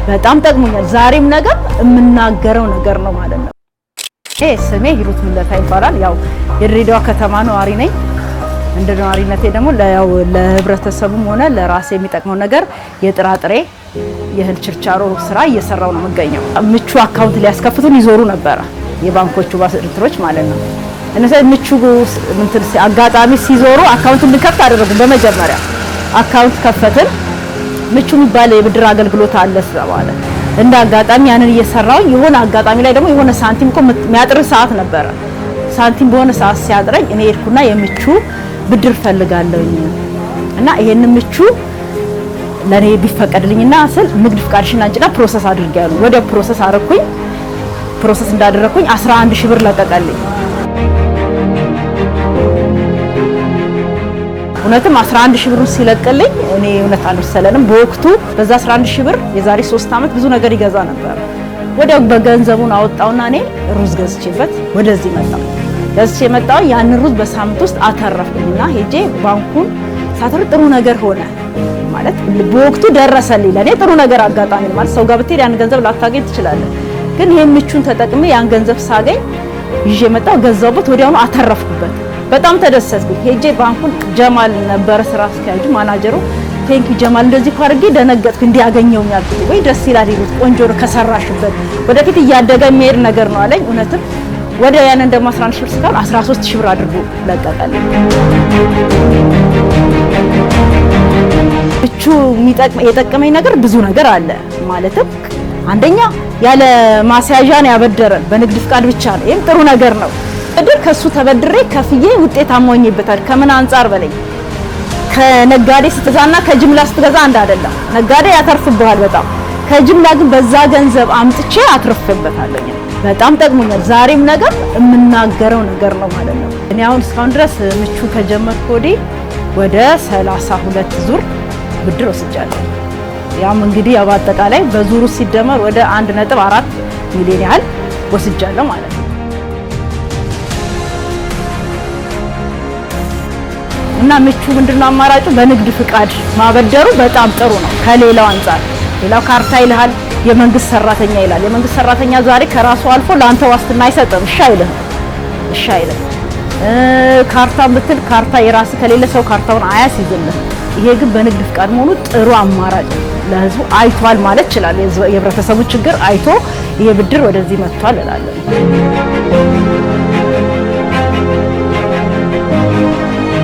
በጣም ጠቅሞኛል። ዛሬም ነገር የምናገረው ነገር ነው ማለት ነው። ስሜ ሂሩት ሙለታ ይባላል። ያው የድሬዳዋ ከተማ ነዋሪ ነኝ። እንደ ነዋሪነቴ ደግሞ ለህብረተሰቡም ሆነ ለራሴ የሚጠቅመው ነገር የጥራጥሬ የእህል ችርቻሮ ስራ እየሰራው ነው የምገኘው። ምቹ አካውንት ሊያስከፍቱን ይዞሩ ነበረ የባንኮቹ ባለስልጣኖች ማለት ነው። እነሱ ምቹ አጋጣሚ ሲዞሩ አካውንት እንከፍት አደረጉ። በመጀመሪያ አካውንት ከፈትን። ምቹ የሚባል የብድር አገልግሎት አለ ስለባለ እንደ አጋጣሚ ያንን እየሰራው የሆነ አጋጣሚ ላይ ደግሞ የሆነ ሳንቲም እኮ የሚያጥር ሰዓት ነበረ። ሳንቲም በሆነ ሰዓት ሲያጥረኝ እኔ ሄድኩና የምቹ ብድር ፈልጋለሁኝ እና ይሄን ምቹ ለኔ ቢፈቀድልኝና ስል ንግድ ፍቃድሽና አንጭና ፕሮሰስ አድርጌያለሁ። ወደ ፕሮሰስ አረኩኝ። ፕሮሰስ እንዳደረኩኝ 11000 ብር ለቀቀልኝ። እውነትም 11000 ብር ሲለቀልኝ እኔ እውነት አልመሰለንም። በወቅቱ በዛ 11000 ብር የዛሬ 3 አመት ብዙ ነገር ይገዛ ነበር። ወዲያው በገንዘቡን አወጣውና እኔ ሩዝ ገዝቼበት ወደዚህ መጣሁ። ገዝቼ መጣሁ። ያን ሩዝ በሳምንት ውስጥ አተረፍኩኝና ሄጄ ባንኩን ሳተር ጥሩ ነገር ሆነ ማለት በወቅቱ ደረሰልኝ። ለኔ ጥሩ ነገር አጋጣሚ ማለት ሰው ጋር ብትሄድ ያን ገንዘብ ላታገኝ ትችላለህ። ግን ይሄን ምቹን ተጠቅሜ ያን ገንዘብ ሳገኝ ይዤ መጣሁ። ገዛሁበት፣ ወዲያውኑ አተረፍኩበት። በጣም ተደሰትኩኝ። ሄጄ ባንኩን ጀማል ነበር ስራ አስኪያጁ ማናጀሩ፣ ቴንኪ ጀማል እንደዚህ ካርጌ ደነገጥኩ። እንዲያገኘው ያልኩት ወይ ደስ ይላል ይሉት ቆንጆ ነው ከሰራሽበት ወደፊት እያደገ የሚሄድ ነገር ነው አለኝ። እውነትም ወደ ያንን ደግሞ 11000 ብር ስካል 13000 ብር አድርጎ ለቀቀልኝ። ምቹ የጠቀመኝ ነገር ብዙ ነገር አለ። ማለትም አንደኛ ያለ ማስያዣን ያበደረን በንግድ ፍቃድ ብቻ ነው። ይሄም ጥሩ ነገር ነው። ብድር ከሱ ተበድሬ ከፍዬ ውጤታማ ሆኜበታል። ከምን አንፃር በለኝ ከነጋዴ ስትገዛና ከጅምላ ስትገዛ አንድ አይደለም። ነጋዴ ያተርፍብሃል በጣም፣ ከጅምላ ግን በዛ ገንዘብ አምጥቼ አትርፍበታለሁ። በጣም ጠቅሞኛል። ዛሬም ነገር የምናገረው ነገር ነው ማለት ነው። እኔ አሁን እስካሁን ድረስ ምቹ ከጀመርኩ ወዲህ ወደ 32 ዙር ብድር ወስጃለሁ። ያም እንግዲህ ያው በአጠቃላይ በዙሩ ሲደመር ወደ 1.4 ሚሊዮን ያህል ወስጃለሁ ማለት ነው። እና ምቹ ምንድነው አማራጩ? በንግድ ፍቃድ ማበደሩ በጣም ጥሩ ነው ከሌላው አንፃር። ሌላው ካርታ ይልሃል፣ የመንግስት ሰራተኛ ይላል። የመንግስት ሰራተኛ ዛሬ ከራሱ አልፎ ላንተ ዋስትና አይሰጥም። እሺ አይልም። ካርታ ብትል ካርታ የራስ ከሌለ ሰው ካርታውን አያስይዝልህ። ይሄ ግን በንግድ ፍቃድ መሆኑ ጥሩ አማራጭ ለህዝቡ አይቷል ማለት ይችላል። የህብረተሰቡ ችግር አይቶ ይሄ ብድር ወደዚህ መጥቷል እላለሁ።